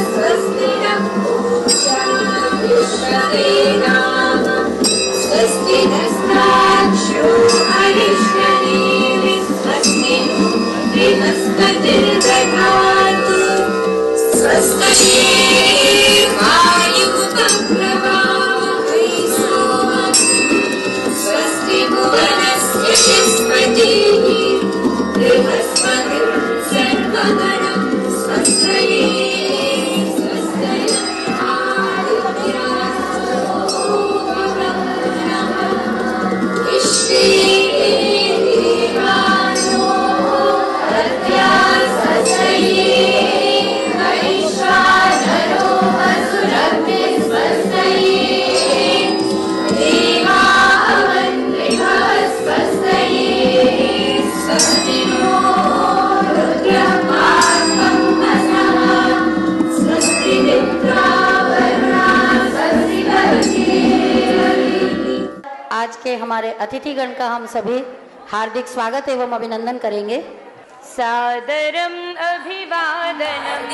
स्वस्ति न पूषा विश्ववेदाः स्वस्ति नस्ताक्षो अरिष्टनेमिः स्वस्ति नो बृहस्पतिर्दधातु स्वस्ति वायुः स्वस्ति भुवनस्य निष्पतिः बृहस्पतिः सर्वगणं स्वस्तये आज के हमारे अतिथिगण का हम सभी हार्दिक स्वागत एवं अभिनंदन करेंगे। सादरम् अभिवादनम्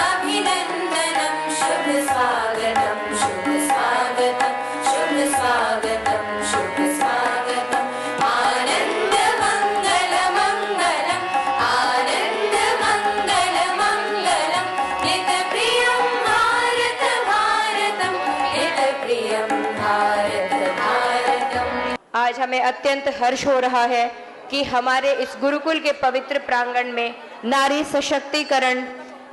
अभिनन्दनं शुभ स्वागतं शुभ स्वागतं शुभ स्वागतं शुभ स्वागतम् आनन्द मंगल मंगलम् आनन्द मंगल मंगलम् नित प्रियं भारत भारतं नित प्रियं भारत भारतम्। आज हमें अत्यंत हर्ष हो रहा है कि हमारे इस गुरुकुल के पवित्र प्रांगण में नारी सशक्तिकरण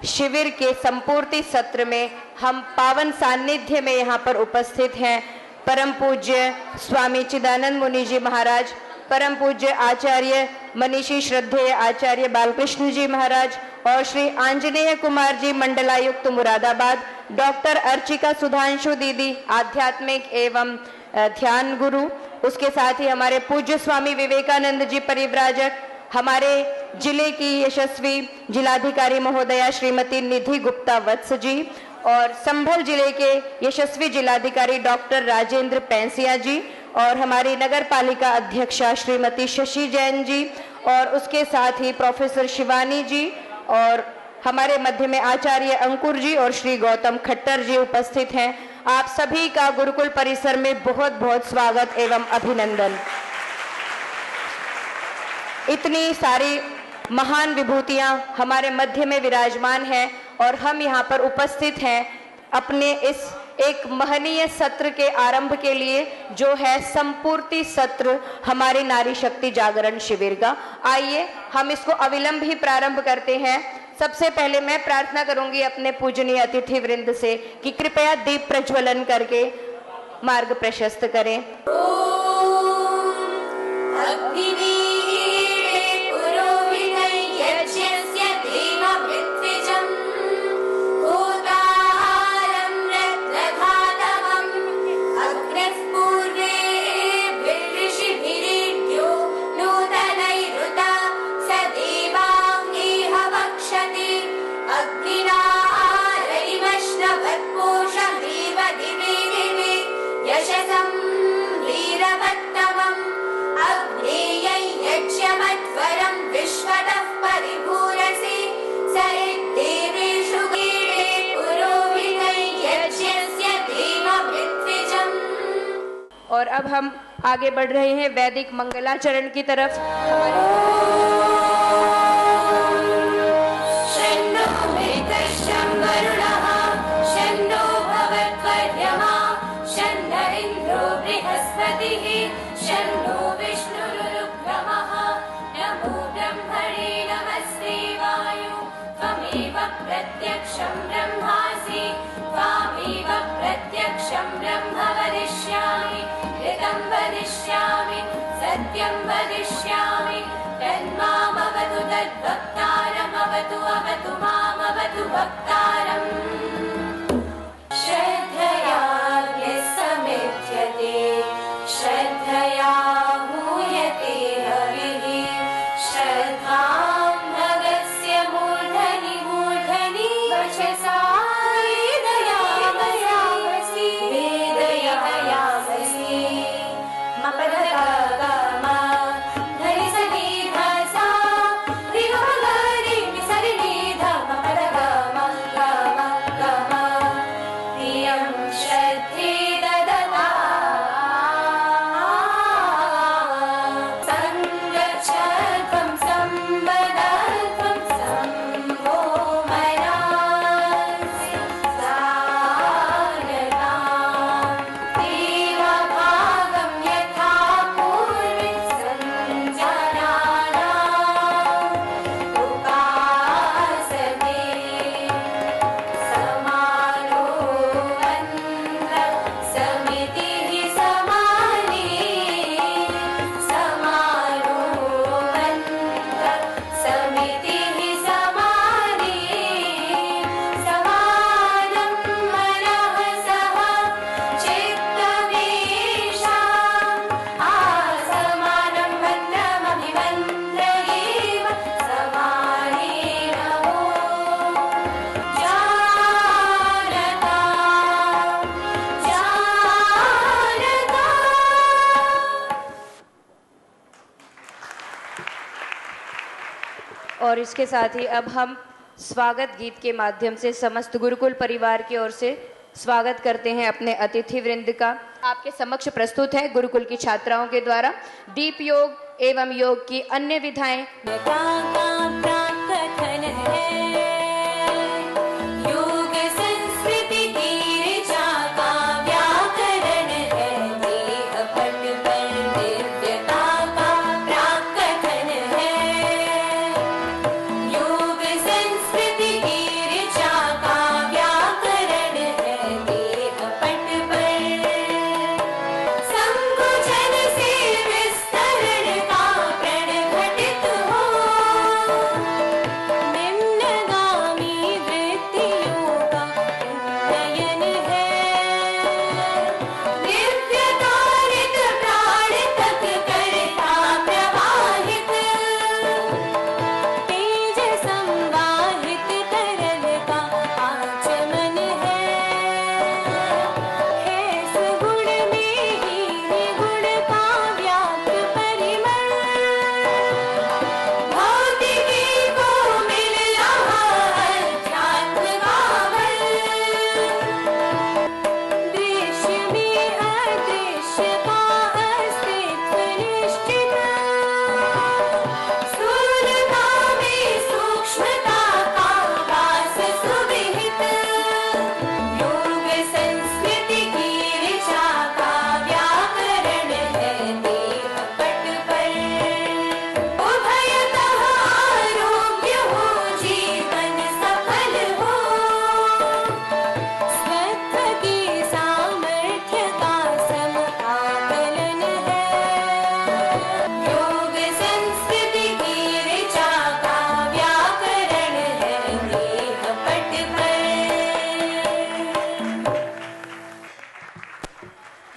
शिविर के संपूर्ति सत्र में हम पावन सान्निध्य में यहाँ पर उपस्थित हैं। परम पूज्य स्वामी चिदानंद मुनि जी महाराज, परम पूज्य आचार्य मनीषी श्रद्धेय आचार्य बालकृष्ण जी महाराज और श्री आंजनेय कुमार जी मंडलायुक्त मुरादाबाद, डॉक्टर अर्चिका सुधांशु दीदी आध्यात्मिक एवं ध्यान गुरु, उसके साथ ही हमारे पूज्य स्वामी विवेकानंद जी परिव्राजक, हमारे जिले की यशस्वी जिलाधिकारी महोदया श्रीमती निधि गुप्ता वत्स जी और संभल जिले के यशस्वी जिलाधिकारी डॉक्टर राजेंद्र पैंसिया जी और हमारी नगर पालिका अध्यक्षा श्रीमती शशि जैन जी और उसके साथ ही प्रोफेसर शिवानी जी और हमारे मध्य में आचार्य अंकुर जी और श्री गौतम खट्टर जी उपस्थित हैं। आप सभी का गुरुकुल परिसर में बहुत बहुत स्वागत एवं अभिनंदन। इतनी सारी महान विभूतियां हमारे मध्य में विराजमान हैं और हम यहाँ पर उपस्थित हैं अपने इस एक महनीय सत्र के आरंभ के लिए, जो है संपूर्ति सत्र हमारे नारी शक्ति जागरण शिविर का। आइए हम इसको अविलंब ही प्रारंभ करते हैं। सबसे पहले मैं प्रार्थना करूंगी अपने पूजनीय अतिथि वृंद से कि कृपया दीप प्रज्वलन करके मार्ग प्रशस्त करें। और अब हम आगे बढ़ रहे हैं वैदिक मंगलाचरण की तरफ। प्रत्यक्षं ब्रह्मासि त्वामेव प्रत्यक्षं ब्रह्म वदिष्यामि ऋतं वदिष्यामि सत्यं वदिष्यामि तन्मामवतु तद्भक्तारमवतु अवतु मामवतु भक्तारम् श्रद्धया समेध्यते श्रद्धया मूयते हविः श्रद्धां भगस्य मूर्धनि मूर्धनि वचसा वेदयामसि वेदयामसि मपदगमा धनि सनि धसा रि ग ग रि नि स रि नि ध मपदग और इसके साथ ही अब हम स्वागत गीत के माध्यम से समस्त गुरुकुल परिवार की ओर से स्वागत करते हैं अपने अतिथि वृंद का। आपके समक्ष प्रस्तुत है गुरुकुल की छात्राओं के द्वारा दीप योग एवं योग की अन्य विधाएं।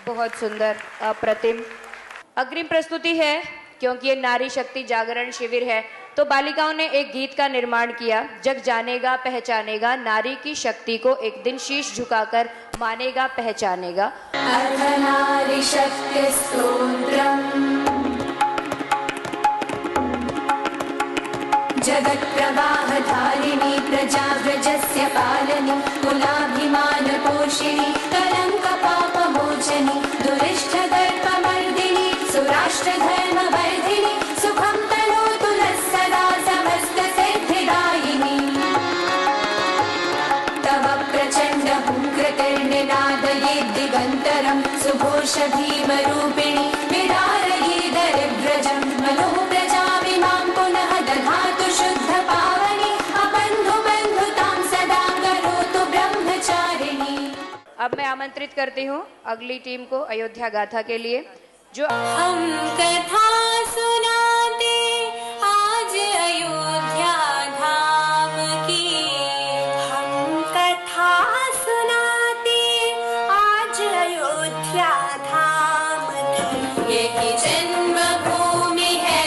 बहुत सुंदर, अप्रतिम। अग्रिम प्रस्तुति है, क्योंकि ये नारी शक्ति जागरण शिविर है तो बालिकाओं ने एक गीत का निर्माण किया। जग जानेगा पहचानेगा, नारी की शक्ति को एक दिन शीश झुकाकर मानेगा पहचानेगा। नारी शक्ति स्तोत्रम् जगत् प्रवाहधारिणी प्रजाव्रजस्य पालनी कुलाभिमान पोषिणी कलंक पापमोचनी दुरिष्ट दर्पमर्दिनी सुराष्ट्र धर्म वर्धिनी सुखं तनोतु नः सदा समस्त सिद्धिदायिनी तव प्रचंड हुंकृतिर्निनादये दिगंतरं सुघोष भीम रूपिणी विदारये दरिव्रजं मनो प्रजामिमां पुनः दधातु शुद्ध पावनी अपन्धु बन्धुतां सदा करोतु ब्रह्मचारिणी। अब मैं आमंत्रित करती हूँ अगली टीम को अयोध्या गाथा के लिए, जो हम कथा सुनाते आज अयोध्या धाम की, हम कथा सुनाते आज अयोध्या धाम की। यही जन्मभूमि है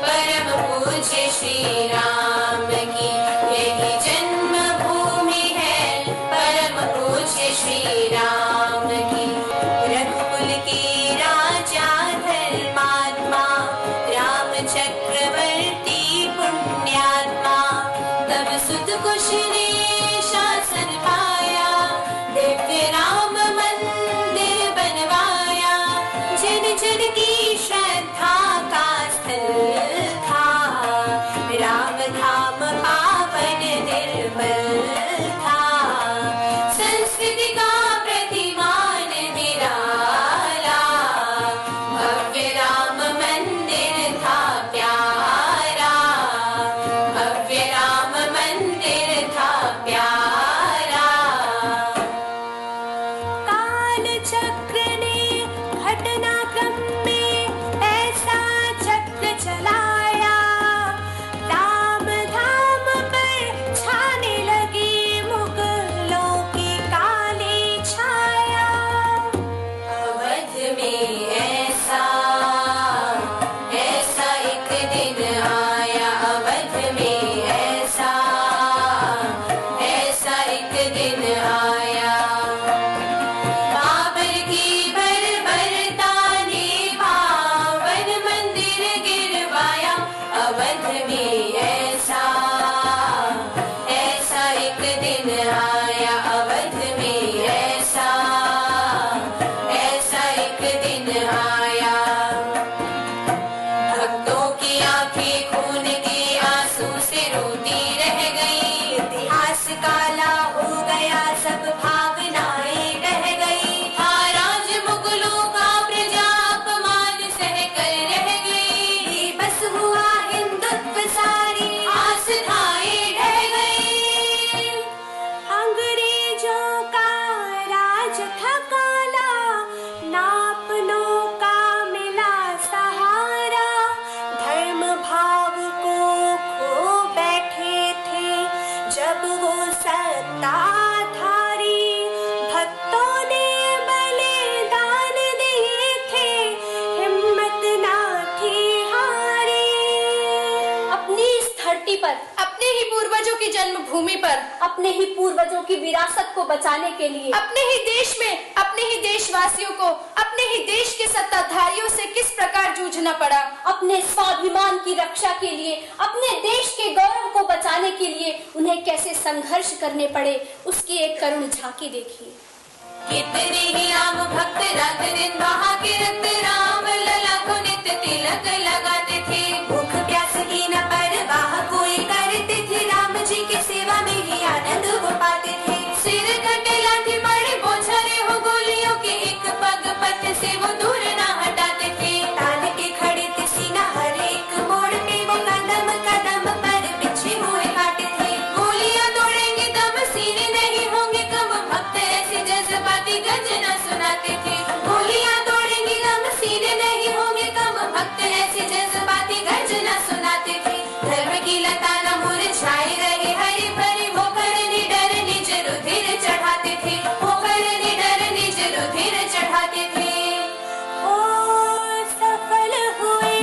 परम पूज्य श्री राम की, यही जन्मभूमि है परम पूज्य श्री राम की। रघुकुल की राजा धर्मात्मा राम चक्रवर्ती पुण्यात्मा, तब सुत कुश ने शासन पाया दिव्य राम मंदिर बनवाया। जन जन की श्रद्धा का स्थल था राम धाम पावन निर्मल था। संस्कृति का प्रतिमान निराला भव्य राम मंदिर था प्यारा, भव्य राम मंदिर था जब वो सत्ताधारी भक्तों ने बलिदान दिए थे, हिम्मत ना थी हारी। अपनी इस धरती पर, अपने ही पूर्वजों की जन्मभूमि पर, अपने ही पूर्वजों की विरासत को बचाने के लिए, अपने ही देश में, अपने ही देशवासियों को, अपने ही देश के सत्ताधारियों से किस प्रकार जूझना पड़ा। अपने स्वाभिमान की रक्षा के लिए, अपने देश के गौरव को बचाने के लिए उन्हें कैसे संघर्ष करने पड़े, उसकी एक करुण झांकी देखिए। कितने ही राम भक्त रात दिन बहा के रक्त राम लला को नित्य तिलक लगाते थे। भूख प्यास की न परवाह कोई करते थे, राम जी की सेवा में ही आनंद वो पाते थे। सिर कटे लाठी मारे बोझरे हो गोलियों के, एक पग पथ से वो दूर ना हटाते थे। तान के खड़े थे सीना हर एक मोड़ पे, वो कदम कदम पर पीछे हुए काटे थे। गोलियां तोड़ेंगे दम सीने नहीं होंगे कम, भक्त ऐसे जज्बाती गर्जना सुनाते थे। गोलियां तोड़ेंगे दम सीने नहीं होंगे कम, भक्त ऐसे जज्बाती गर्जना सुनाते थे। धर्म की लता न मुरझाए रहे हरी भरी, होकर निडर निज रुधिर चढ़ाते थे, होकर निडर निज रुधिर चढ़ाते थे। ओ सफल हुए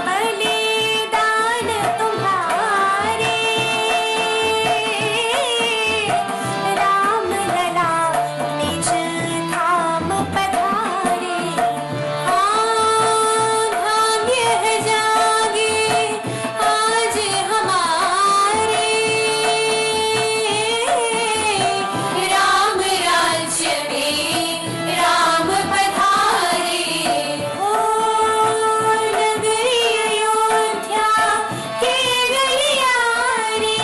बलिदान तुम्हारे, राम लला निज धाम पधारे। भाग्य है जागे आज हमारे, राम राज्य में राम पधारे। ओ नगरी अयोध्या के गलियारे,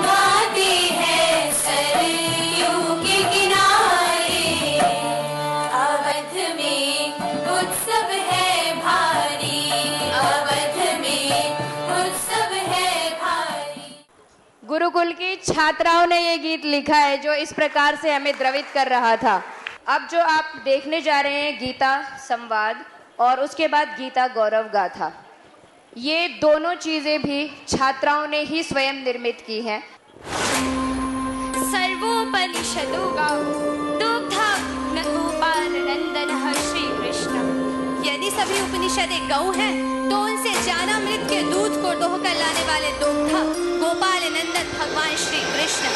गाते हैं सरयू के किनारे। अवध में उत्सव है भारी, अवध में उत्सव है भारी। गुरुकुल की छात्राओं ने ये गीत लिखा है जो इस प्रकार से हमें द्रवित कर रहा था। अब जो आप देखने जा रहे हैं गीता संवाद और उसके बाद गीता गौरव गाथा, ये दोनों चीजें भी छात्राओं ने ही स्वयं निर्मित की हैं। सर्वोपनिषदो गाओ दुग्धा न गोपाल नंदनः श्री कृष्ण। यदि सभी उपनिषदें गौ हैं तो उनसे ज्ञानामृत के दूध को ढोकर लाने वाले दुग्धा गोपाल नंदन भगवान श्री कृष्ण,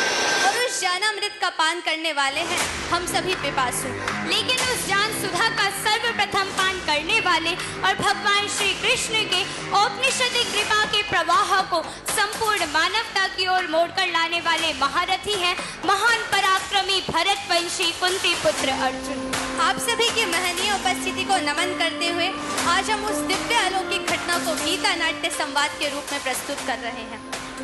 और उस ज्ञानामृत का पान करने वाले हैं हम सभी पिपासु। लेकिन उस ज्ञान सुधा का सर्वप्रथम पान करने वाले और भगवान श्री कृष्ण के औपनिषदिक कृपा के प्रवाह को संपूर्ण मानवता की ओर मोड़कर लाने वाले महारथी हैं महान पराक्रमी भरत वंशी कुंती पुत्र अर्जुन। आप सभी की महनीय उपस्थिति को नमन करते हुए आज हम उस दिव्य अलौकिक घटना को गीता नाट्य संवाद के रूप में प्रस्तुत कर रहे हैं।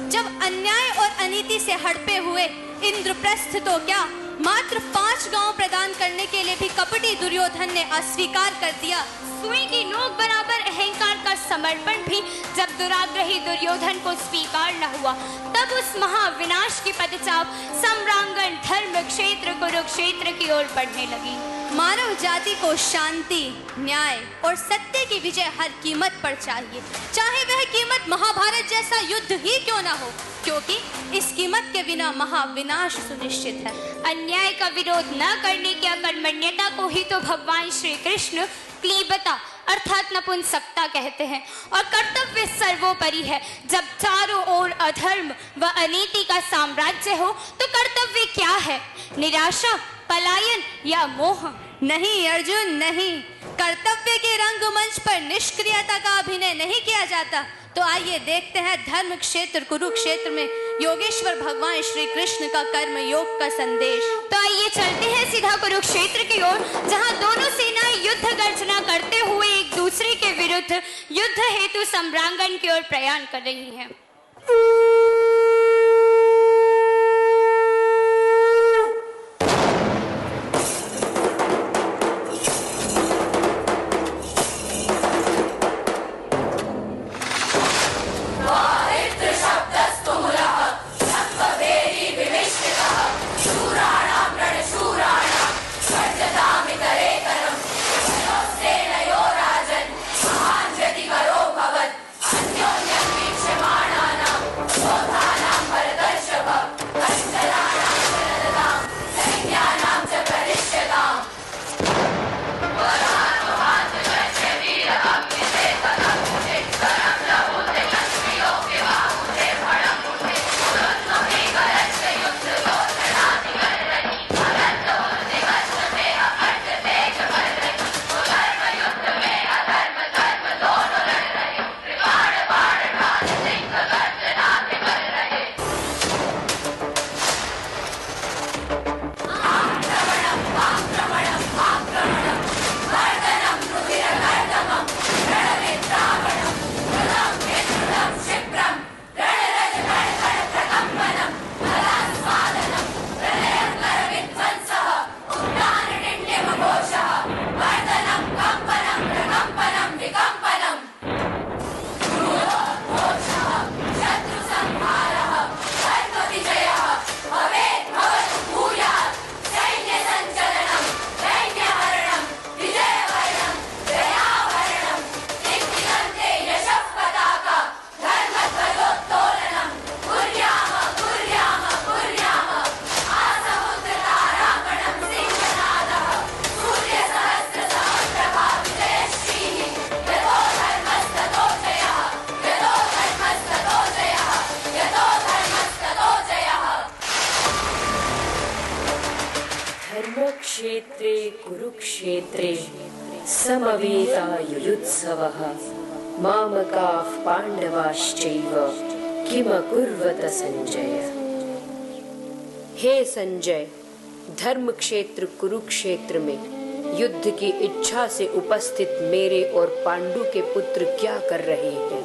जब अन्याय और अनीति से हड़पे हुए इंद्रप्रस्थ तो क्या मात्र 5 गांव प्रदान करने के लिए भी कपटी दुर्योधन ने अस्वीकार कर दिया। सुई की नोक बराबर अहंकार का समर्पण भी जब दुराग्रही दुर्योधन को स्वीकार न हुआ, तब उस महाविनाश की पदचाप सम्रांगण धर्म क्षेत्र कुरुक्षेत्र की ओर बढ़ने लगी। मानव जाति को शांति, न्याय और सत्य की विजय हर कीमत पर चाहिए, चाहे वह कीमत महाभारत जैसा युद्ध ही क्यों न हो, क्योंकि इस कीमत के बिना महाविनाश सुनिश्चित है। अन्याय का विरोध न करने की अकर्मण्यता को ही तो भगवान श्री कृष्ण क्लीबता अर्थात नपुंसकता कहते हैं, और कर्तव्य सर्वोपरि है। जब चारों ओर अधर्म व अनीति का साम्राज्य हो तो कर्तव्य क्या है? निराशा, पलायन या मोह? नहीं अर्जुन नहीं, कर्तव्य के रंगमंच पर निष्क्रियता का अभिनय नहीं किया जाता। तो आइए देखते हैं धर्म क्षेत्र कुरुक्षेत्र में योगेश्वर भगवान श्री कृष्ण का कर्म योग का संदेश। तो आइए चलते हैं सीधा कुरुक्षेत्र की ओर, जहां दोनों सेनाएं युद्ध गर्जना करते हुए एक दूसरे के विरुद्ध युद्ध हेतु सम्रांगण की ओर प्रयाण कर रही हैं। महान क्षेत्रे कुरुक्षेत्रे समवेतायुयुत्सवः मामकाः पांडवाश्चैव किमकुर्वत संजय। हे संजय, धर्म क्षेत्र कुरुक्षेत्र में युद्ध की इच्छा से उपस्थित मेरे और पांडु के पुत्र क्या कर रहे हैं?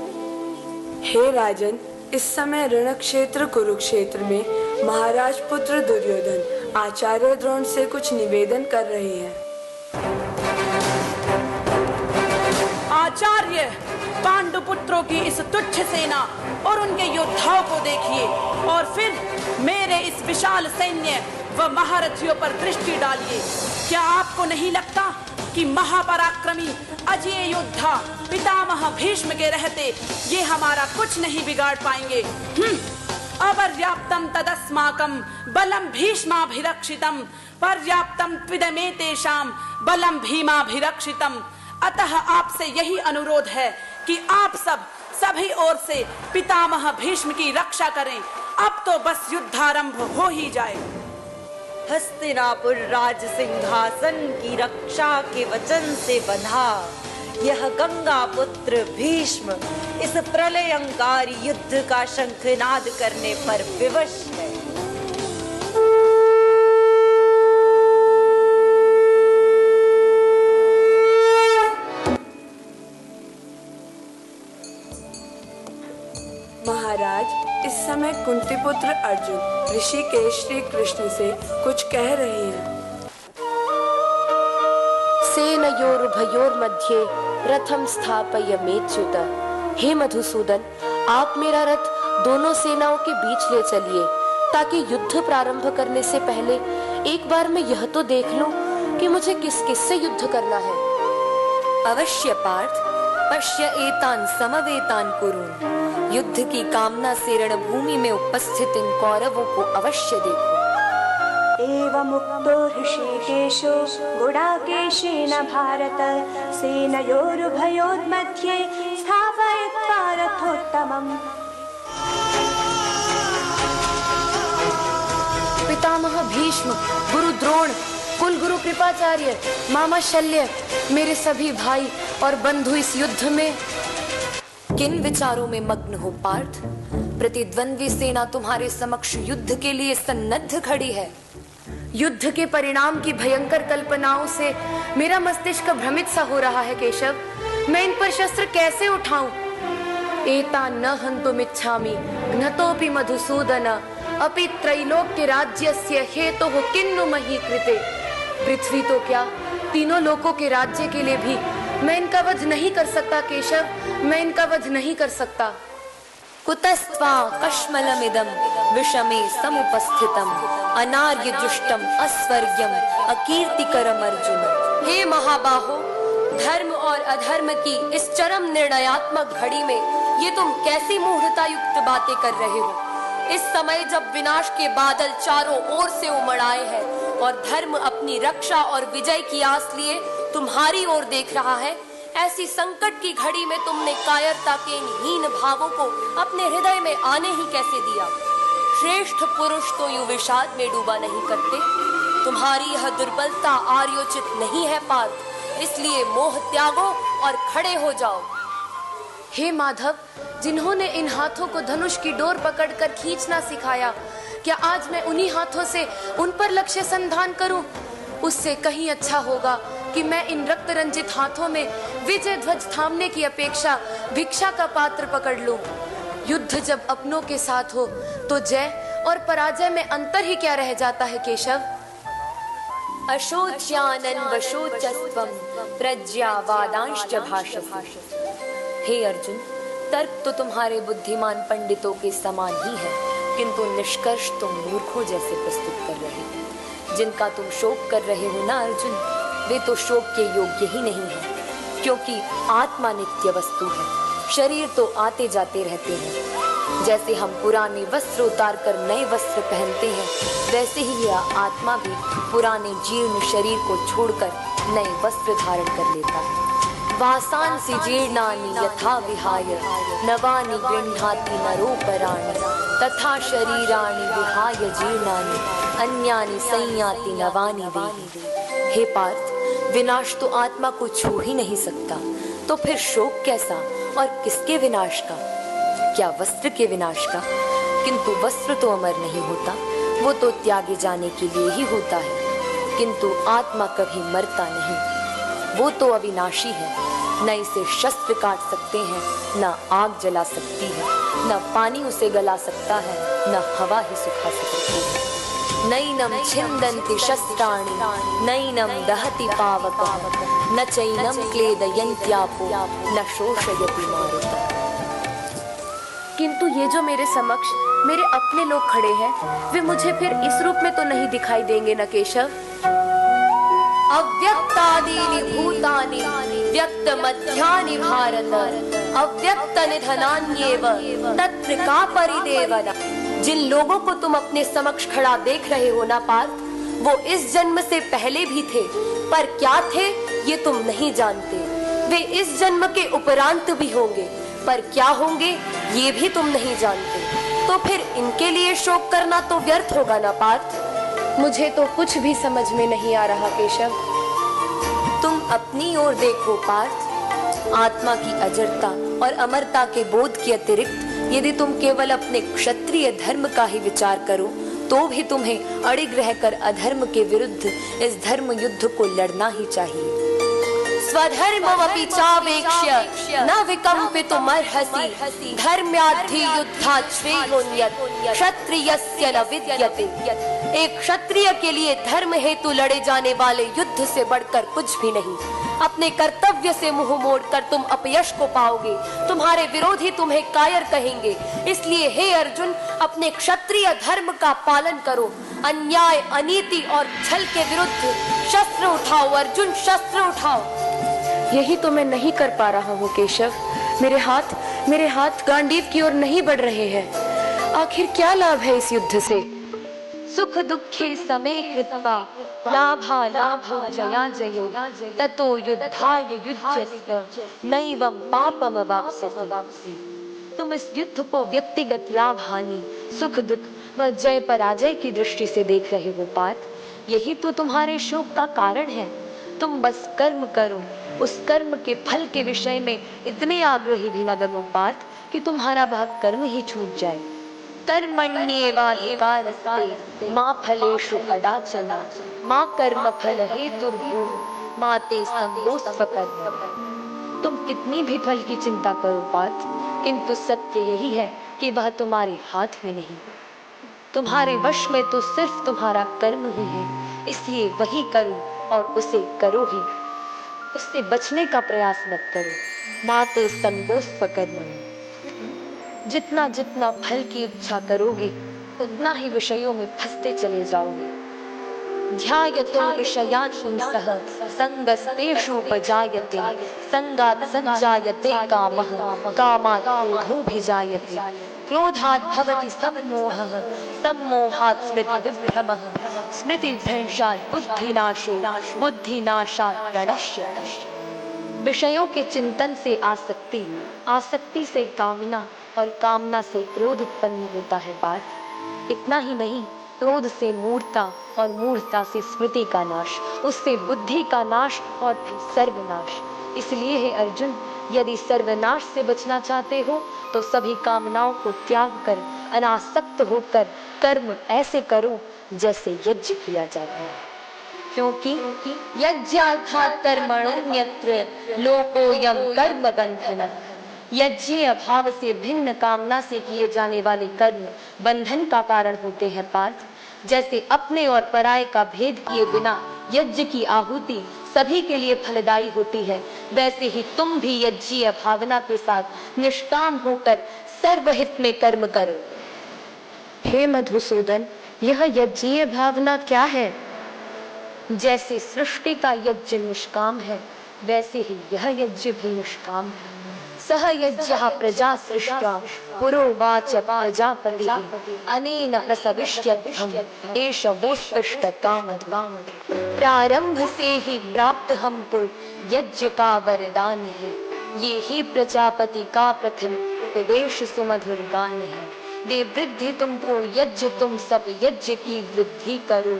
हे राजन, इस समय रण क्षेत्र कुरुक्षेत्र में महाराज पुत्र दुर्योधन आचार्य द्रोण से कुछ निवेदन कर रहे हैं। आचार्य, पांडु पुत्रों की इस तुच्छ सेना और उनके योद्धाओं को देखिए और फिर मेरे इस विशाल सैन्य व महारथियों पर दृष्टि डालिए। क्या आपको नहीं लगता कि महापराक्रमी अजय योद्धा पितामह भीष्म के रहते ये हमारा कुछ नहीं बिगाड़ पाएंगे? अपर्याप्तम तदस्माकं बलम भीष्माभिरक्षितम पर्याप्तम त्विदमेतेषां बलम भीमाभिरक्षितम। अतः आपसे यही अनुरोध है कि आप सभी ओर से पितामह भीष्म की रक्षा करें। अब तो बस युद्धारंभ हो ही जाए। हस्तिनापुर राज सिंहासन की रक्षा के वचन से बंधा यह गंगा पुत्र भीष्म इस प्रलयंकारी युद्ध का शंखनाद करने पर विवश है। महाराज, इस समय कुंती पुत्र अर्जुन ऋषिकेश श्री कृष्ण से कुछ कह रहे हैं। सेनयोरुभयोर्मध्ये रथम स्थापयमेच्युत। हे मधुसूदन, आप मेरा रथ दोनों सेनाओं के बीच ले चलिए ताकि युद्ध प्रारंभ करने से पहले एक बार मैं यह तो देख लूं कि मुझे किस किस से युद्ध करना है। अवश्य पार्थ, पश्य एतान समवेतान कुरुन। युद्ध की कामना से रणभूमि में उपस्थित इन कौरवों को अवश्य देखो। एवमुक्तो ऋषिकेशो गुडाकेशेन भारत सेनयोरुभयोर्मध्ये स्थापयित्वा रथोत्तमम्। पितामह भीष्म, गुरु द्रोण, कुल गुरु कृपाचार्य, मामा शल्य, मेरे सभी भाई और बंधु इस युद्ध में किन विचारों में मग्न हो पार्थ? प्रतिद्वंद्वी सेना तुम्हारे समक्ष युद्ध के लिए सन्नद्ध खड़ी है। युद्ध के परिणाम की भयंकर कल्पनाओं से मेरा मस्तिष्क भ्रमित सा हो रहा है केशव। मैं इन पर शस्त्र कैसे उठाऊं? एता न हन्तुमिच्छामि घ्नतोऽपि मधुसूदन अपि त्रैलोक्य राज्यस्य हेतुः किन्नु मही कृते। पृथ्वी तो क्या, तीनों लोकों के राज्य के लिए भी मैं इनका वध नहीं कर सकता केशव, मैं इनका वध नहीं कर सकता। कुतस्त्वा कश्मलमिदं विषमे समुपस्थितम् अनार्य जुष्टम अस्वर्ग्यम अकीर्तिकरम अर्जुन। हे महाबाहो, धर्म और अधर्म की इस चरम निर्णयात्मक घड़ी में ये तुम कैसी मूढ़ता युक्त बातें कर रहे हो? इस समय जब विनाश के बादल चारों ओर से उमड़ आए हैं और धर्म अपनी रक्षा और विजय की आस लिए तुम्हारी ओर देख रहा है, ऐसी संकट की घड़ी में तुमने कायरता के इन हीन भावों को अपने हृदय में आने ही कैसे दिया? श्रेष्ठ पुरुष तो यूं विषाद में डूबा नहीं करते। तुम्हारी यह दुर्बलता आर्योचित नहीं है पार्थ, इसलिए मोह त्यागो और खड़े हो जाओ। हे माधव, जिन्होंने इन हाथों को धनुष की डोर पकड़कर खींचना सिखाया, क्या आज मैं उन्हीं हाथों से उन पर लक्ष्य संधान करूं? उससे कहीं अच्छा होगा कि मैं इन रक्त रंजित हाथों में विजय ध्वज थामने की अपेक्षा भिक्षा का पात्र पकड़ लूं। युद्ध जब अपनों के साथ हो तो जय और पराजय में अंतर ही क्या रह जाता है केशव? अशोच्यानन वशोचस्त्वं प्रज्ञावादांश्च भाषसे। हे अर्जुन, तर्क तो तुम्हारे बुद्धिमान पंडितों के समान ही है, किंतु निष्कर्ष तुम मूर्खों जैसे प्रस्तुत कर रहे हो। जिनका तुम शोक कर रहे हो ना अर्जुन, वे तो शोक के योग्य ही नहीं है, क्योंकि आत्मा नित्य वस्तु है। शरीर तो आते जाते रहते हैं। जैसे हम पुराने वस्त्र उतार कर नए वस्त्र पहनते हैं, वैसे ही यह आत्मा भी पुराने जीर्ण शरीर को छोड़कर नए वस्त्र धारण कर लेता है। वासांसि जीर्णानि यथा विहाय नवानि गृह्णाति नरोपराणि तथा शरीराणि विहाय जीर्णानि अन्यानि संयाति नवानि वेहि। हे पार्थ, विनाश तो आत्मा को छू ही नहीं सकता, तो फिर शोक कैसा और किसके विनाश का? क्या वस्त्र के विनाश का? किंतु वस्त्र तो अमर नहीं होता, वो तो त्यागे जाने के लिए ही होता है। किंतु आत्मा कभी मरता नहीं, वो तो अविनाशी है। न इसे शस्त्र काट सकते हैं, न आग जला सकती है, न पानी उसे गला सकता है, न हवा ही सुखा सकती है। नैनम छिन्दन्ति शस्त्राणि, नैनम दहति पावकः, न चैनम क्लेदयन्त्यापो, न शोषयति मारुतः। किंतु ये जो मेरे समक्ष मेरे अपने लोग खड़े हैं, वे मुझे फिर इस रूप में तो नहीं दिखाई देंगे न केशव? अव्यक्तादीनि भूतानि व्यक्त मध्यानि भारत, अव्यक्त निधनान्येव तत्र का परिदेवना। जिन लोगों को तुम अपने समक्ष खड़ा देख रहे हो ना पार्थ, वो इस जन्म से पहले भी थे, पर क्या थे ये तुम नहीं जानते। वे इस जन्म के उपरांत भी होंगे, पर क्या होंगे ये भी तुम नहीं जानते। तो फिर इनके लिए शोक करना तो व्यर्थ होगा ना पार्थ। मुझे तो कुछ भी समझ में नहीं आ रहा केशव। तुम अपनी ओर देखो पार्थ। आत्मा की अजरता और अमरता के बोध के अतिरिक्त यदि तुम केवल अपने क्षत्रिय धर्म का ही विचार करो, तो भी तुम्हें अड़िग रहकर अधर्म के विरुद्ध इस धर्म युद्ध को लड़ना ही चाहिए। स्वधर्ममपि चावेक्ष्य न विकम्पितुमर्हसि, धर्म्याद्धि युद्धात् श्रेयोन्यत् क्षत्रियस्य न विद्यते। एक क्षत्रिय के लिए धर्म हेतु लड़े जाने वाले युद्ध से बढ़कर कुछ भी नहीं। अपने कर्तव्य से मुंह मोड़कर तुम अपयश को पाओगे, तुम्हारे विरोधी तुम्हें कायर कहेंगे। इसलिए हे अर्जुन, अपने क्षत्रिय धर्म का पालन करो। अन्याय, अनीति और छल के विरुद्ध शस्त्र उठाओ अर्जुन, शस्त्र उठाओ। यही तो मैं नहीं कर पा रहा हूँ केशव। मेरे हाथ गांडीव की ओर नहीं बढ़ रहे हैं। आखिर क्या लाभ है इस युद्ध से? सुख दुखे समे कृत्वा लाभा लाभो जया जयो, ततो युद्धाय युज्यस्य नैवं पापम वाप्स्यसि। तुम इस युद्ध को व्यक्तिगत लाभ हानि, सुख दुख व जय पराजय की दृष्टि से देख रहे हो पार्थ। यही तो तुम्हारे शोक का कारण है। तुम बस कर्म करो, उस कर्म के फल के विषय में इतने आग्रही भी न बनो पार्थ कि तुम्हारा भाग कर्म ही छूट जाए। कर्मण्येवाधिकारस्ते मा फलेषु कदाचन, मा कर्म फल हेतुर्भूः मा ते संगोऽस्त्व कर्म। तुम कितनी भी फल की चिंता करो पार्थ, किंतु सत्य यही है कि वह तुम्हारे हाथ में नहीं। तुम्हारे वश में तो सिर्फ तुम्हारा कर्म ही है। इसलिए वही करो और उसे करो ही, उससे बचने का प्रयास मत करो। मा ते संगोऽस्त्व कर्म। जितना जितना फल की इच्छा करोगे, उतना ही विषयों में फंसते चले जाओगे। ध्यायतो विषयान् पुंसः संगस्तेषुपजायते, संगात् संजायते कामः, कामात् क्रोधोऽभिजायते, क्रोधात् भवति सम्मोहः, सम्मोहात् स्मृतिविभ्रमः, स्मृतिभ्रंशात् बुद्धिनाशो, बुद्धिनाशात् प्रणश्यति। विषयों के चिंतन से आसक्ति, आसक्ति से कामना और कामना से क्रोध उत्पन्न होता है पार्थ। इतना ही नहीं, क्रोध से मूढ़ता और मूढ़ता से स्मृति का नाश, उससे बुद्धि का नाश और फिर सर्वनाश। इसलिए हे अर्जुन, यदि सर्वनाश से बचना चाहते हो तो सभी कामनाओं को त्याग कर अनासक्त होकर कर्म ऐसे करो जैसे यज्ञ किया जाता है। क्योंकि यज्ञार्थात् कर्मण्यन्यत्र लोकोऽयं कर्म बन्धनः। यज्ञ अभाव से भिन्न कामना से किए जाने वाले कर्म बंधन का कारण होते हैं पार्थ। जैसे अपने और पराये का भेद किए बिना यज्ञ की आहुति सभी के लिए फलदायी होती है, वैसे ही तुम भी यज्ञीय भावना के साथ निष्काम होकर सर्वहित में कर्म करो। हे मधुसूदन, यह यज्ञीय भावना क्या है? जैसे सृष्टि का यज्ञ निष्काम है, वैसे ही यह यज्ञ भी निष्काम है। सह यज्ञः प्रजा सृष्टा पुरोवाच प्रजापतिः, अनेन प्रसविष्यत्यहम् एष वोत्कृष्टकामधुक्। प्रारंभ से ही प्राप्त हमको यज्ञ का वरदान है, ये ही प्रजापति का प्रथम उपदेश सुमधुर गान है। दे वृद्धि तुमको यज्ञ, तुम सब यज्ञ की वृद्धि करो।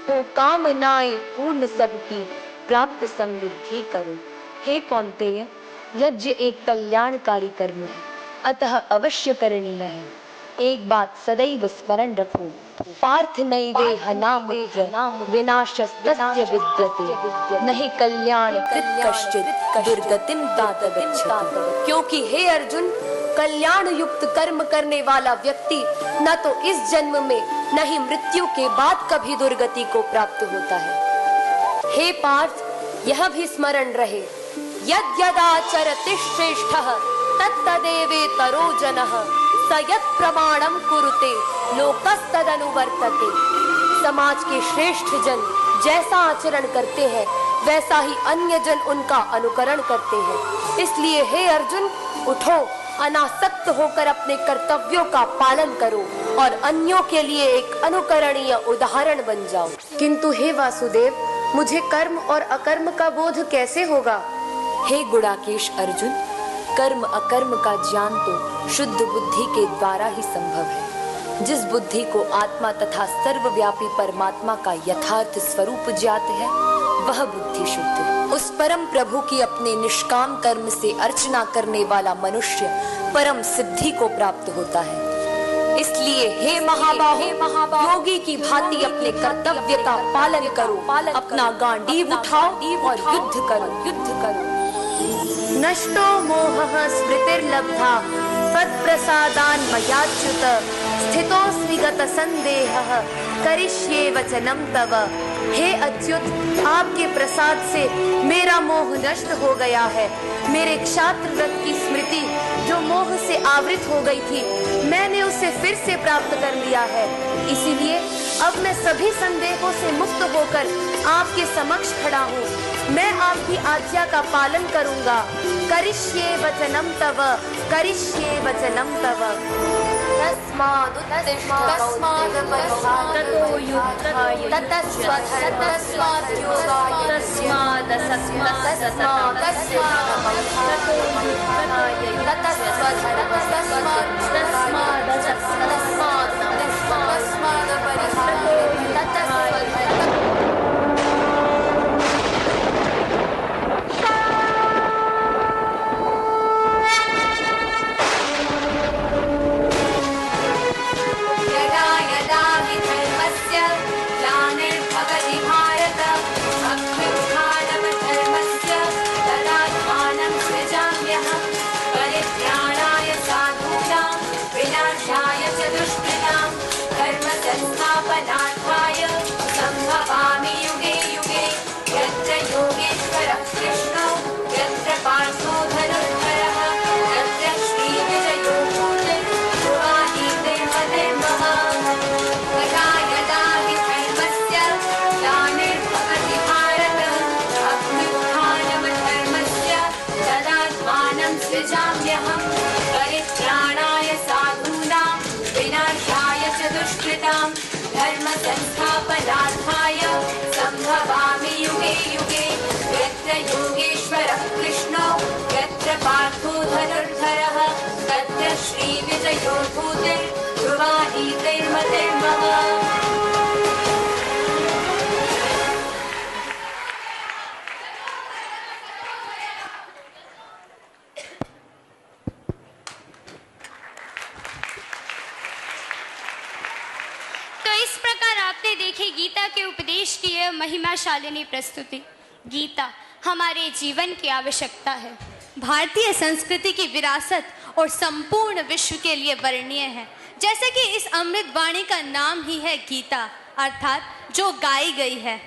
हो कामनाएं पूर्ण सबकी, प्राप्त समृद्धि करो। हे कौन्तेय, यज्ञ एक कल्याणकारी कर्म है, अतः अवश्य करणीय है। एक बात सदैव स्मरण रखो, पार्थ नैवेह नाम विनाशस्तस्य विद्यते, नहि कल्याण कश्चित् दुर्गतिं तात गच्छति। क्योंकि हे अर्जुन, कल्याण युक्त कर्म करने वाला व्यक्ति न तो इस जन्म में न ही मृत्यु के बाद कभी दुर्गति को प्राप्त होता है। हे पार्थ, यह भी स्मरण रहे, यद्यदाचरति श्रेष्ठः तत्तदेवेतरो जनः, स यत् प्रमाणं कुरुते लोकस्तदनुवर्तते। समाज के श्रेष्ठ जन जैसा आचरण करते हैं वैसा ही अन्य जन उनका अनुकरण करते हैं। इसलिए हे अर्जुन, उठो, अनासक्त होकर अपने कर्तव्यों का पालन करो और अन्यों के लिए एक अनुकरणीय उदाहरण बन जाओ। किंतु हे वासुदेव, मुझे कर्म और अकर्म का बोध कैसे होगा? हे गुणाकेश अर्जुन, कर्म अकर्म का ज्ञान तो शुद्ध बुद्धि के द्वारा ही संभव है। जिस बुद्धि को आत्मा तथा सर्वव्यापी परमात्मा का यथार्थ स्वरूप ज्ञात है, वह बुद्धि शुद्ध है। उस परम प्रभु की अपने निष्काम कर्म से अर्चना करने वाला मनुष्य परम सिद्धि को प्राप्त होता है। इसलिए हे महाबाहो, योगी की भांति अपने कर्तव्य का पालन करो, अपना गांडीव उठाओ और युद्ध करो। नष्टो मोहः स्मृतिर्लब्धा त्वत्प्रसादान् मयाच्युत, स्थितोऽस्मि गतसन्देहः करिष्ये वचनं तव। हे अच्युत, आपके प्रसाद से मेरा मोह नष्ट हो गया है। मेरे क्षात्र व्रत की स्मृति जो मोह से आवृत हो गई थी, मैंने उसे फिर से प्राप्त कर लिया है। इसीलिए अब मैं सभी संदेहों से मुक्त होकर आपके समक्ष खड़ा हूँ। मैं आपकी आज्ञा का पालन करूँगा। करिष्ये वचनं तव, करिष्ये वचनं तव। संस्थापनार्थाय संभवामि युगे युगे, यत्र योगेश्वरः कृष्णो यत्र पार्थो धनुर्धरः, यत्र श्रीविजयो भूतिः ध्रुवानीतिर्मतिर्मः। यदा यदा हि धर्मस्य ग्लानिर्भवति भारत, अभ्युत्थानमधर्मस्य तदात्मानं सृजाम्यहम्। परित्राणाय साधूनां विनाशाय च दुष्कृताम्, धर्म संस्थापनार्थाय संभवामि युगे युगे, यत्र योगेश्वरः कृष्णो यत्र पार्थो धनुर्धरः, तत्र श्रीविजयो भूतिः ध्रुवानीतिर्मतिर्मः। आपने देखी गीता के उपदेश की यह महिमाशालिनी प्रस्तुति। गीता हमारे जीवन की आवश्यकता है, भारतीय संस्कृति की विरासत और संपूर्ण विश्व के लिए वर्णनीय है। जैसे कि इस अमृत वाणी का नाम ही है गीता, अर्थात जो गाई गई है।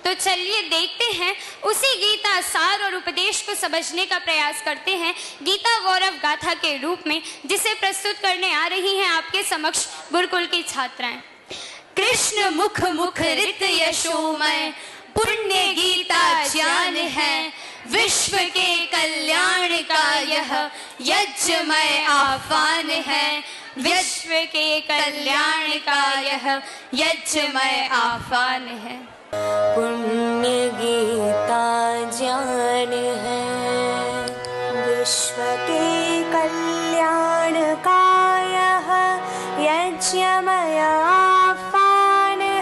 तो चलिए देखते हैं उसी गीता सार और उपदेश को समझने का प्रयास करते हैं गीता गौरव गाथा के रूप में, जिसे प्रस्तुत करने आ रही हैं आपके समक्ष गुरुकुल की छात्राएं। कृष्ण मुख मुख ऋत यशोमय, पुण्य गीता ज्ञान है, विश्व के कल्याण का यह यज्ञमय आह्वान है, विश्व के कल्याण का यह यज्ञमय आह्वान है। पुण्य गीता ज्ञान है, विश्व के कल्याण का यह यज्ञमय आह्वान है।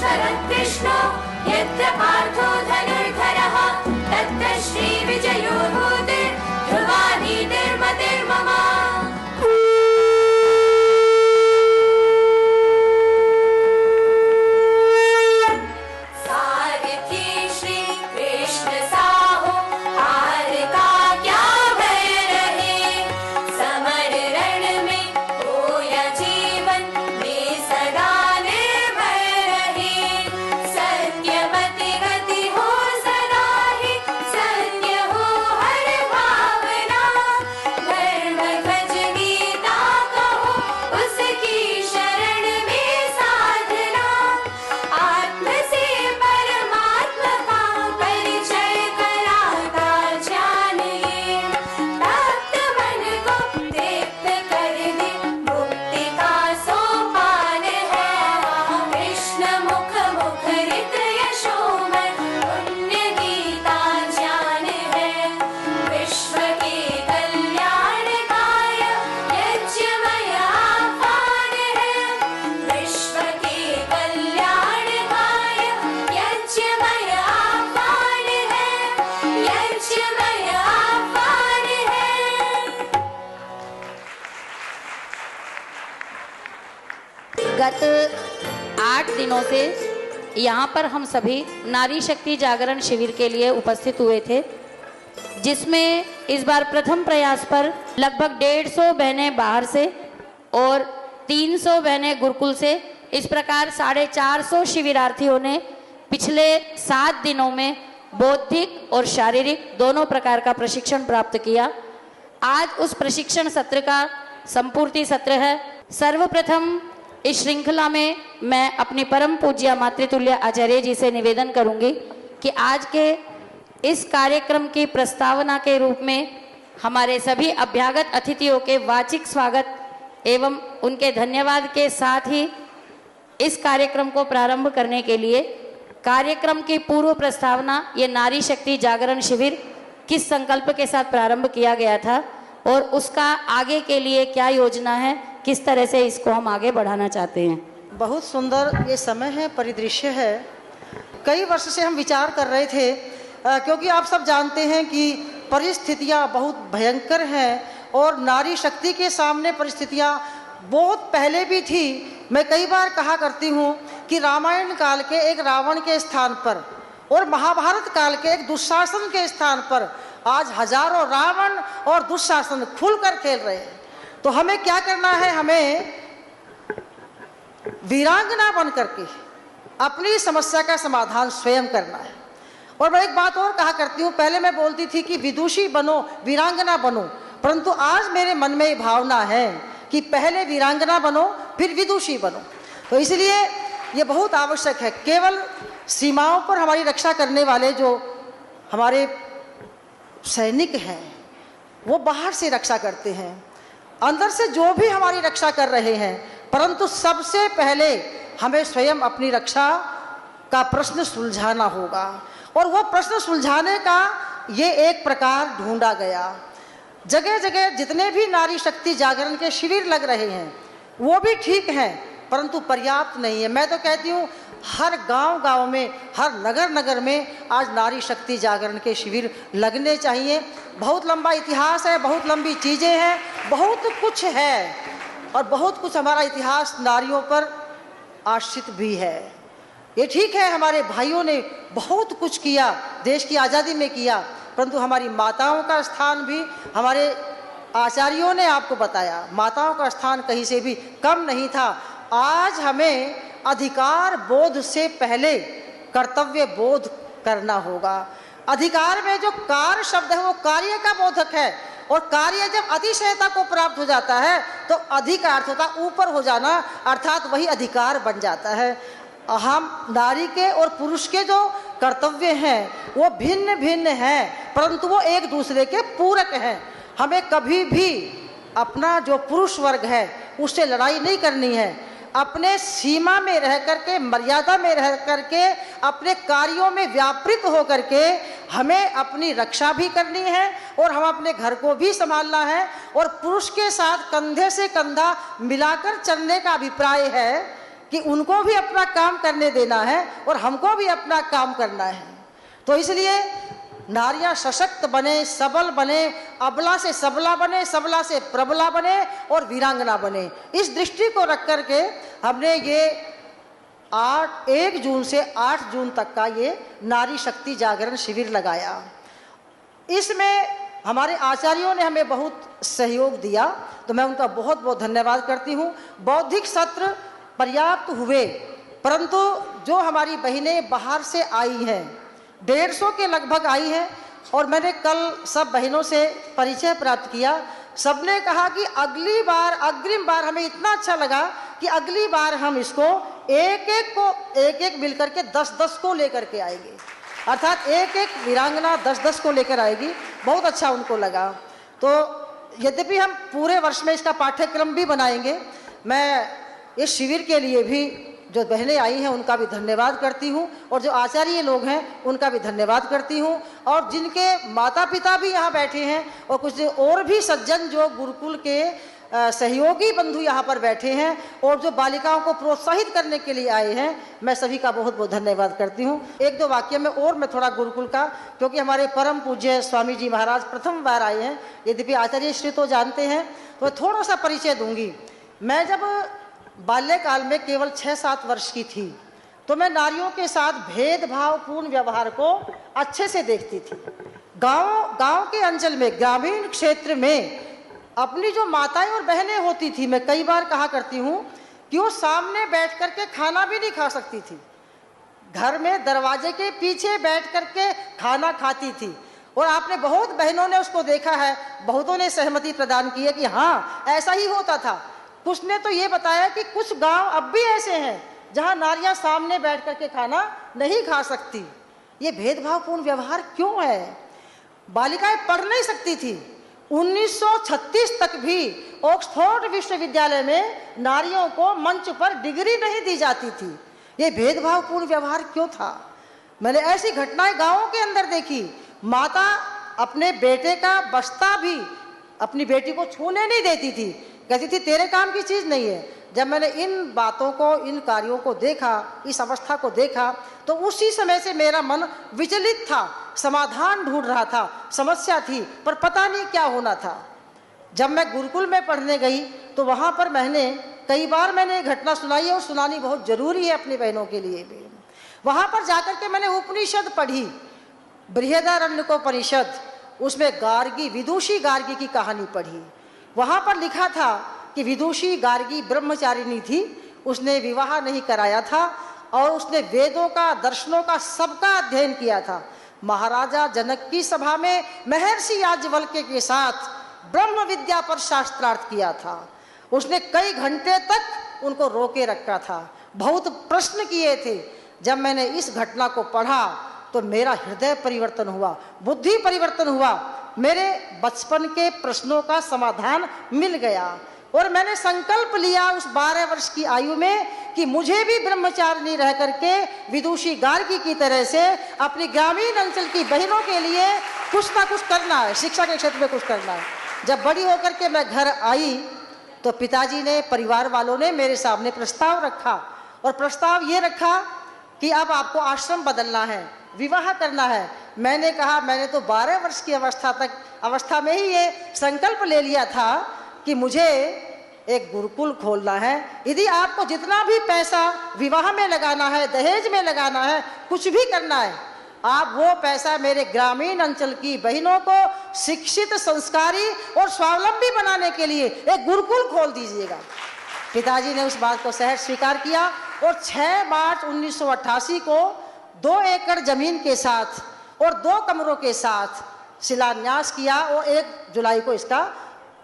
परमेश्वरः कृष्णो यत्र पार्थो धनुर्धरः तत्र श्रीविजयो भूतिर् ध्रुवा नीतिर्मतिर्मम। गत 8 दिनों से यहाँ पर हम सभी नारी शक्ति जागरण शिविर के लिए उपस्थित हुए थे, जिसमें इस बार प्रथम प्रयास पर लगभग 150 बहनें बाहर से और 300 बहनें गुरुकुल से, इस प्रकार 450 शिविरार्थियों ने पिछले 7 दिनों में बौद्धिक और शारीरिक दोनों प्रकार का प्रशिक्षण प्राप्त किया। आज उस प्रशिक्षण सत्र का संपूर्ति सत्र है। सर्वप्रथम इस श्रृंखला में मैं अपनी परम पूज्य मातृतुल्य आचार्य जी से निवेदन करूंगी कि आज के इस कार्यक्रम की प्रस्तावना के रूप में हमारे सभी अभ्यागत अतिथियों के वाचिक स्वागत एवं उनके धन्यवाद के साथ ही इस कार्यक्रम को प्रारंभ करने के लिए कार्यक्रम की पूर्व प्रस्तावना ये नारी शक्ति जागरण शिविर किस संकल्प के साथ प्रारंभ किया गया था और उसका आगे के लिए क्या योजना है, किस तरह से इसको हम आगे बढ़ाना चाहते हैं। बहुत सुंदर ये समय है, परिदृश्य है। कई वर्ष से हम विचार कर रहे थे, क्योंकि आप सब जानते हैं कि परिस्थितियां बहुत भयंकर हैं और नारी शक्ति के सामने परिस्थितियां बहुत पहले भी थी। मैं कई बार कहा करती हूँ कि रामायण काल के एक रावण के स्थान पर और महाभारत काल के एक दुशासन के स्थान पर आज हजारों रावण और दुशासन खुलकर खेल रहे हैं। तो हमें क्या करना है, हमें वीरांगना बन करके अपनी समस्या का समाधान स्वयं करना है। और मैं एक बात और कहा करती हूँ, पहले मैं बोलती थी कि विदुषी बनो, वीरांगना बनो, परंतु आज मेरे मन में ये भावना है कि पहले वीरांगना बनो फिर विदुषी बनो। तो इसलिए ये बहुत आवश्यक है। केवल सीमाओं पर हमारी रक्षा करने वाले जो हमारे सैनिक हैं वो बाहर से रक्षा करते हैं, अंदर से जो भी हमारी रक्षा कर रहे हैं, परंतु सबसे पहले हमें स्वयं अपनी रक्षा का प्रश्न सुलझाना होगा। और वो प्रश्न सुलझाने का ये एक प्रकार ढूंढा गया। जगह जगह जितने भी नारी शक्ति जागरण के शिविर लग रहे हैं वो भी ठीक हैं, परंतु पर्याप्त नहीं है। मैं तो कहती हूँ हर गांव-गांव में, हर नगर-नगर में आज नारी शक्ति जागरण के शिविर लगने चाहिए। बहुत लंबा इतिहास है, बहुत लंबी चीज़ें हैं, बहुत कुछ है और बहुत कुछ हमारा इतिहास नारियों पर आश्रित भी है। ये ठीक है, हमारे भाइयों ने बहुत कुछ किया, देश की आज़ादी में किया, परंतु हमारी माताओं का स्थान भी, हमारे आचार्यों ने आपको बताया, माताओं का स्थान कहीं से भी कम नहीं था। आज हमें अधिकार बोध से पहले कर्तव्य बोध करना होगा। अधिकार में जो कार्य शब्द है वो कार्य का बोधक है, और कार्य जब अतिशयता को प्राप्त हो जाता है तो अधिक अर्थ होता ऊपर हो जाना, अर्थात वही अधिकार बन जाता है। हम नारी के और पुरुष के जो कर्तव्य हैं वो भिन्न भिन्न हैं, परंतु वो एक दूसरे के पूरक हैं। हमें कभी भी अपना जो पुरुष वर्ग है उससे लड़ाई नहीं करनी है। अपने सीमा में रह करके, मर्यादा में रह करके, अपने कार्यों में व्यापृत हो करके हमें अपनी रक्षा भी करनी है और हम अपने घर को भी संभालना है। और पुरुष के साथ कंधे से कंधा मिलाकर चलने का अभिप्राय है कि उनको भी अपना काम करने देना है और हमको भी अपना काम करना है। तो इसलिए नारियां सशक्त बने, सबल बने, अबला से सबला बने, सबला से प्रबला बने और वीरांगना बने। इस दृष्टि को रख करके हमने ये 1 जून से 8 जून तक का ये नारी शक्ति जागरण शिविर लगाया। इसमें हमारे आचार्यों ने हमें बहुत सहयोग दिया, तो मैं उनका बहुत बहुत धन्यवाद करती हूँ। बौद्धिक सत्र पर्याप्त हुए, परंतु जो हमारी बहनें बाहर से आई हैं, 150 के लगभग आई हैं, और मैंने कल सब बहनों से परिचय प्राप्त किया। सबने कहा कि अगली बार, अग्रिम बार हमें इतना अच्छा लगा कि अगली बार हम इसको एक एक मिलकर के 10-10 को लेकर के आएंगे, अर्थात एक एक वीरांगना 10-10 को लेकर आएगी। बहुत अच्छा उनको लगा। तो यद्यपि हम पूरे वर्ष में इसका पाठ्यक्रम भी बनाएंगे, मैं इस शिविर के लिए भी जो बहनें आई हैं उनका भी धन्यवाद करती हूँ, और जो आचार्य लोग हैं उनका भी धन्यवाद करती हूँ, और जिनके माता पिता भी यहाँ बैठे हैं और कुछ और भी सज्जन जो गुरुकुल के सहयोगी बंधु यहाँ पर बैठे हैं और जो बालिकाओं को प्रोत्साहित करने के लिए आए हैं, मैं सभी का बहुत बहुत धन्यवाद करती हूँ। 1-2 वाक्य में और मैं थोड़ा गुरुकुल का, क्योंकि हमारे परम पूज्य स्वामी जी महाराज प्रथम बार आए हैं, यद्यपि आचार्य श्री तो जानते हैं, तो थोड़ा सा परिचय दूंगी। मैं जब बाल्यकाल में केवल 6-7 वर्ष की थी, तो मैं नारियों के साथ भेदभावपूर्ण व्यवहार को अच्छे से देखती थी। गांव के अंचल में, ग्रामीण क्षेत्र में अपनी जो माताएं और बहनें होती थी, मैं कई बार कहा करती हूँ कि वो सामने बैठ करके खाना भी नहीं खा सकती थी, घर में दरवाजे के पीछे बैठ करके खाना खाती थी। और आपने बहुत बहनों ने उसको देखा है, बहुतों ने सहमति प्रदान की है कि हाँ ऐसा ही होता था। कुछ ने तो ये बताया कि कुछ गांव अब भी ऐसे हैं जहां नारियां सामने बैठ करके खाना नहीं खा सकती। ये भेदभावपूर्ण व्यवहार क्यों है? बालिकाएं पढ़ नहीं सकती थी। 1936 तक भी ऑक्सफोर्ड विश्वविद्यालय में नारियों को मंच पर डिग्री नहीं दी जाती थी। ये भेदभावपूर्ण व्यवहार क्यों था? मैंने ऐसी घटनाएं गांवों के अंदर देखी। माता अपने बेटे का बस्ता भी अपनी बेटी को छूने नहीं देती थी, कहती थी तेरे काम की चीज नहीं है। जब मैंने इन बातों को, इन कार्यों को देखा, इस अवस्था को देखा, तो उसी समय से मेरा मन विचलित था, समाधान ढूंढ रहा था। समस्या थी पर पता नहीं क्या होना था। जब मैं गुरुकुल में पढ़ने गई तो वहाँ पर कई बार मैंने घटना सुनाई है और सुनानी बहुत जरूरी है अपनी बहनों के लिए भी। वहाँ पर जाकर के मैंने उपनिषद पढ़ी, बृहदारण्यकोपनिषद, उसमें गार्गी, विदुषी गार्गी की कहानी पढ़ी। वहाँ पर लिखा था कि विदुषी गार्गी ब्रह्मचारिणी थी, उसने विवाह नहीं कराया था और उसने वेदों का, दर्शनों का सबका अध्ययन किया था। महाराजा जनक की सभा में महर्षि याज्ञवल्क्य के साथ ब्रह्म विद्या पर शास्त्रार्थ किया था। उसने कई घंटे तक उनको रोके रखा था, बहुत प्रश्न किए थे। जब मैंने इस घटना को पढ़ा तो मेरा हृदय परिवर्तन हुआ, बुद्धि परिवर्तन हुआ, मेरे बचपन के प्रश्नों का समाधान मिल गया। और मैंने संकल्प लिया उस 12 वर्ष की आयु में कि मुझे भी ब्रह्मचारिणी रह करके विदुषी गार्गी की तरह से अपनी ग्रामीण अंचल की बहनों के लिए कुछ ना कुछ करना है, शिक्षा के क्षेत्र में कुछ करना है। जब बड़ी होकर के मैं घर आई तो पिताजी ने, परिवार वालों ने मेरे सामने प्रस्ताव रखा, और प्रस्ताव ये रखा कि अब आपको आश्रम बदलना है, विवाह करना है। मैंने कहा, मैंने तो 12 वर्ष की अवस्था में ही ये संकल्प ले लिया था कि मुझे एक गुरुकुल खोलना है। यदि आपको जितना भी पैसा विवाह में लगाना है, दहेज में लगाना है, कुछ भी करना है, आप वो पैसा मेरे ग्रामीण अंचल की बहनों को शिक्षित, संस्कारी और स्वावलंबी बनाने के लिए एक गुरुकुल खोल दीजिएगा। पिताजी ने उस बात को सहर्ष स्वीकार किया और 6 मार्च 1988 को 2 एकड़ जमीन के साथ और 2 कमरों के साथ शिलान्यास किया और 1 जुलाई को इसका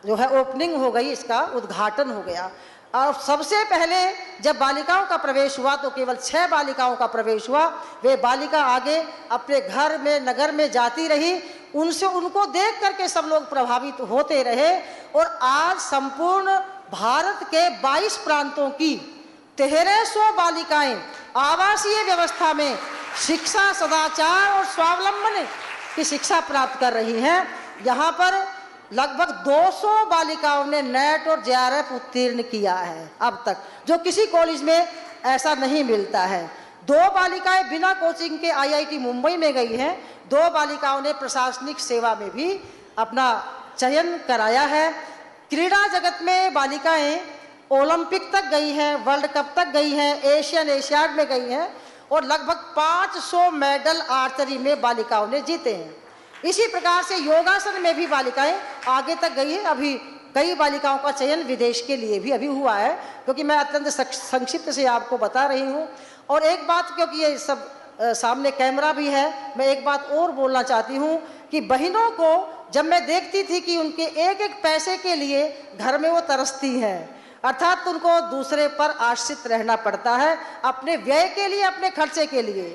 जो है ओपनिंग हो गई, इसका उद्घाटन हो गया। और सबसे पहले जब बालिकाओं का प्रवेश हुआ तो केवल 6 बालिकाओं का प्रवेश हुआ। वे बालिका आगे अपने घर में, नगर में जाती रही, उनको देख करके सब लोग प्रभावित होते रहे। और आज संपूर्ण भारत के 22 प्रांतों की 1300 बालिकाएं आवासीय व्यवस्था में शिक्षा, सदाचार और स्वावलंबन की शिक्षा प्राप्त कर रही हैं। यहाँ पर लगभग 200 बालिकाओं ने नेट और JRF उत्तीर्ण किया है अब तक, जो किसी कॉलेज में ऐसा नहीं मिलता है। 2 बालिकाएं बिना कोचिंग के IIT मुंबई में गई हैं। 2 बालिकाओं ने प्रशासनिक सेवा में भी अपना चयन कराया है। क्रीड़ा जगत में बालिकाएं ओलंपिक तक गई हैं, वर्ल्ड कप तक गई हैं, एशियाड में गई हैं और लगभग 500 मेडल आर्चरी में बालिकाओं ने जीते हैं। इसी प्रकार से योगासन में भी बालिकाएं आगे तक गई हैं। अभी कई बालिकाओं का चयन विदेश के लिए भी अभी हुआ है, क्योंकि मैं अत्यंत संक्षिप्त से आपको बता रही हूँ। और एक बात, क्योंकि ये सब सामने कैमरा भी है, मैं एक बात और बोलना चाहती हूँ कि बहनों को जब मैं देखती थी कि उनके एक एक पैसे के लिए घर में वो तरसती हैं, अर्थात उनको दूसरे पर आश्रित रहना पड़ता है अपने व्यय के लिए, अपने खर्चे के लिए।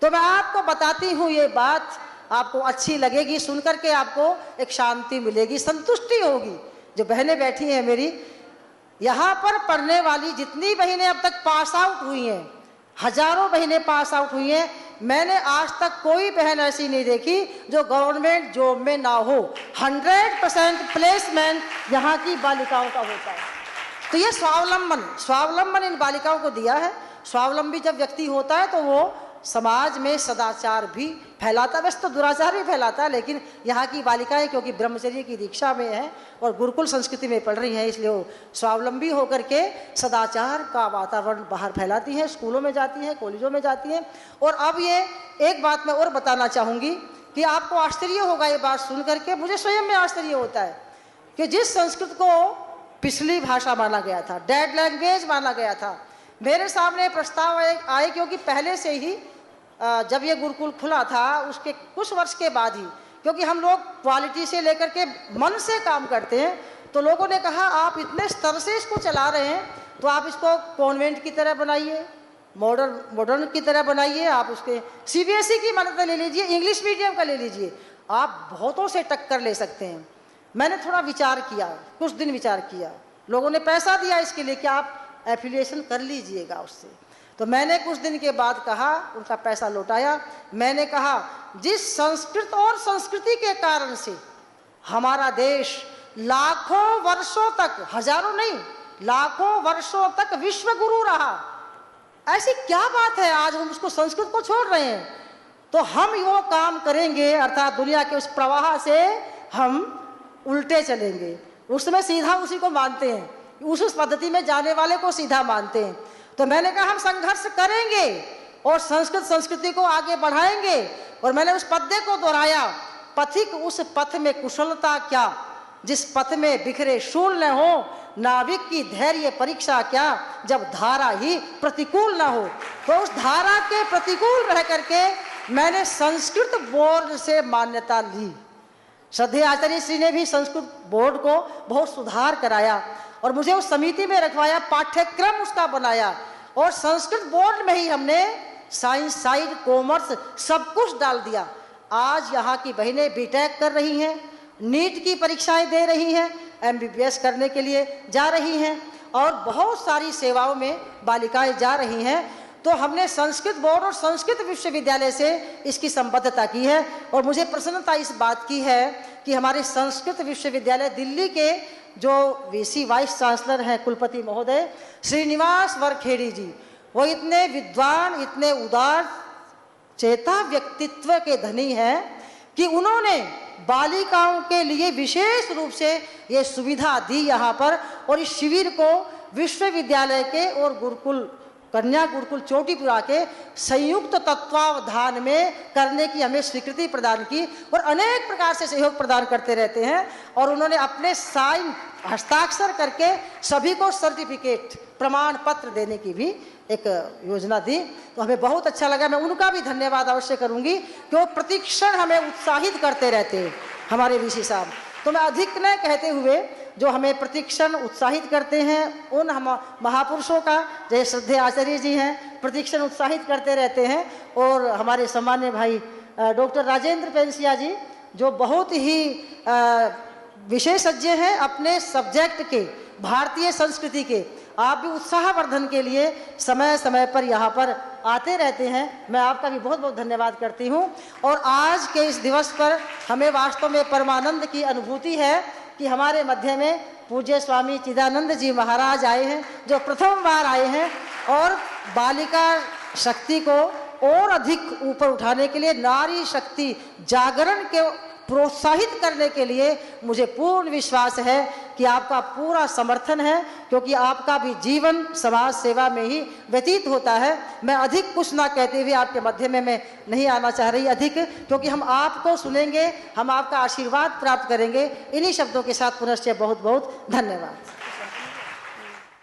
तो मैं आपको बताती हूँ, ये बात आपको अच्छी लगेगी, सुनकर के आपको एक शांति मिलेगी, संतुष्टि होगी। जो बहनें बैठी हैं मेरी, यहाँ पर पढ़ने वाली जितनी बहनें अब तक पास आउट हुई हैं, हजारों बहनें पास आउट हुई हैं, मैंने आज तक कोई बहन ऐसी नहीं देखी जो गवर्नमेंट जॉब में ना हो। 100% प्लेसमेंट यहाँ की बालिकाओं का होता है। तो ये स्वावलंबन इन बालिकाओं को दिया है। स्वावलंबी जब व्यक्ति होता है तो वो समाज में सदाचार भी फैलाता, वैसे तो दुराचार भी फैलाता है, लेकिन यहाँ की बालिकाएं क्योंकि ब्रह्मचर्य की दीक्षा में हैं और गुरुकुल संस्कृति में पढ़ रही हैं, इसलिए वो स्वावलंबी होकर के सदाचार का वातावरण बाहर फैलाती हैं, स्कूलों में जाती हैं, कॉलेजों में जाती हैं। और अब ये एक बात मैं और बताना चाहूँगी कि आपको आश्चर्य होगा ये बात सुन करके, मुझे स्वयं में आश्चर्य होता है कि जिस संस्कृत को पिछली भाषा माना गया था, डेड लैंग्वेज माना गया था, मेरे सामने प्रस्ताव आए, क्योंकि पहले से ही जब ये गुरुकुल खुला था उसके कुछ वर्ष के बाद ही, क्योंकि हम लोग क्वालिटी से लेकर के मन से काम करते हैं, तो लोगों ने कहा आप इतने स्तर से इसको चला रहे हैं तो आप इसको कॉन्वेंट की तरह बनाइए, मॉडर्न की तरह बनाइए, आप उसके CBSE की मान्यता ले लीजिए, इंग्लिश मीडियम का ले लीजिए, आप बहुतों से टक्कर ले सकते हैं। मैंने थोड़ा विचार किया, कुछ दिन विचार किया, लोगों ने पैसा दिया इसके लिए कि आप एफिलिएशन कर लीजिएगा उससे। तो मैंने कुछ दिन के बाद कहा, उनका पैसा लौटाया, मैंने कहा जिस संस्कृत और संस्कृति के कारण से हमारा देश लाखों वर्षों तक, हजारों नहीं लाखों वर्षों तक विश्व गुरु रहा, ऐसी क्या बात है आज हम उसको संस्कृत को छोड़ रहे हैं। तो हम वो काम करेंगे, अर्थात दुनिया के उस प्रवाह से हम उल्टे चलेंगे। उस समय सीधा उसी को मानते हैं, उस पद्धति में जाने वाले को सीधा मानते हैं। तो मैंने कहा हम संघर्ष करेंगे और संस्कृत संस्कृति को आगे बढ़ाएंगे। और मैंने उस पद्य को दोहराया, पथिक उस पथ में कुशलता क्या, जिस पथ में बिखरे शूल न हो, नाविक की धैर्य परीक्षा क्या, जब धारा ही प्रतिकूल न हो। तो उस धारा के प्रतिकूल रह करके मैंने संस्कृत बोर्ड से मान्यता ली। श्रद्धेय आचार्य श्री ने भी संस्कृत बोर्ड को बहुत सुधार कराया और मुझे उस समिति में रखवाया, पाठ्यक्रम उसका बनाया और संस्कृत बोर्ड में ही हमने साइंस साइड, कॉमर्स सब कुछ डाल दिया। आज यहाँ की बहनें बीटेक कर रही हैं, नीट की परीक्षाएं दे रही हैं, MBBS करने के लिए जा रही हैं और बहुत सारी सेवाओं में बालिकाएं जा रही हैं। तो हमने संस्कृत बोर्ड और संस्कृत विश्वविद्यालय से इसकी संबद्धता की है और मुझे प्रसन्नता इस बात की है कि हमारे संस्कृत विश्वविद्यालय दिल्ली के जो VC वाइस चांसलर हैं, कुलपति महोदय श्रीनिवास वरखेड़ी जी, वो इतने विद्वान, इतने उदार चेता व्यक्तित्व के धनी हैं कि उन्होंने बालिकाओं के लिए विशेष रूप से ये सुविधा दी यहाँ पर। और इस शिविर को विश्वविद्यालय के और गुरुकुल, कन्या गुरुकुल चोटीपुरा के संयुक्त तत्वावधान में करने की हमें स्वीकृति प्रदान की और अनेक प्रकार से सहयोग प्रदान करते रहते हैं। और उन्होंने अपने साइन हस्ताक्षर करके सभी को सर्टिफिकेट, प्रमाण पत्र देने की भी एक योजना दी। तो हमें बहुत अच्छा लगा। मैं उनका भी धन्यवाद अवश्य करूंगी कि वो प्रतिक्षण हमें उत्साहित करते रहते हैं, हमारे VC साहब। तो मैं अधिक न कहते हुए जो हमें प्रतिक्षण उत्साहित करते हैं उन हम महापुरुषों का, जैसे श्रद्धेय आचार्य जी हैं, प्रतिक्षण उत्साहित करते रहते हैं। और हमारे सम्मान्य भाई डॉक्टर राजेंद्र पेंसिया जी, जो बहुत ही विशेषज्ञ हैं अपने सब्जेक्ट के, भारतीय संस्कृति के, आप भी उत्साहवर्धन के लिए समय समय पर यहाँ पर आते रहते हैं। मैं आपका भी बहुत बहुत धन्यवाद करती हूँ। और आज के इस दिवस पर हमें वास्तव में परमानंद की अनुभूति है कि हमारे मध्य में पूज्य स्वामी चिदानंद जी महाराज आए हैं, जो प्रथम बार आए हैं और बालिका शक्ति को और अधिक ऊपर उठाने के लिए, नारी शक्ति जागरण के प्रोत्साहित करने के लिए मुझे पूर्ण विश्वास है कि आपका पूरा समर्थन है, क्योंकि आपका भी जीवन समाज सेवा में ही व्यतीत होता है। मैं अधिक कुछ ना कहते हुए आपके मध्य में मैं नहीं आना चाह रही अधिक, क्योंकि हम आपको सुनेंगे, हम आपका आशीर्वाद प्राप्त करेंगे। इन्हीं शब्दों के साथ पुनश्च बहुत बहुत धन्यवाद।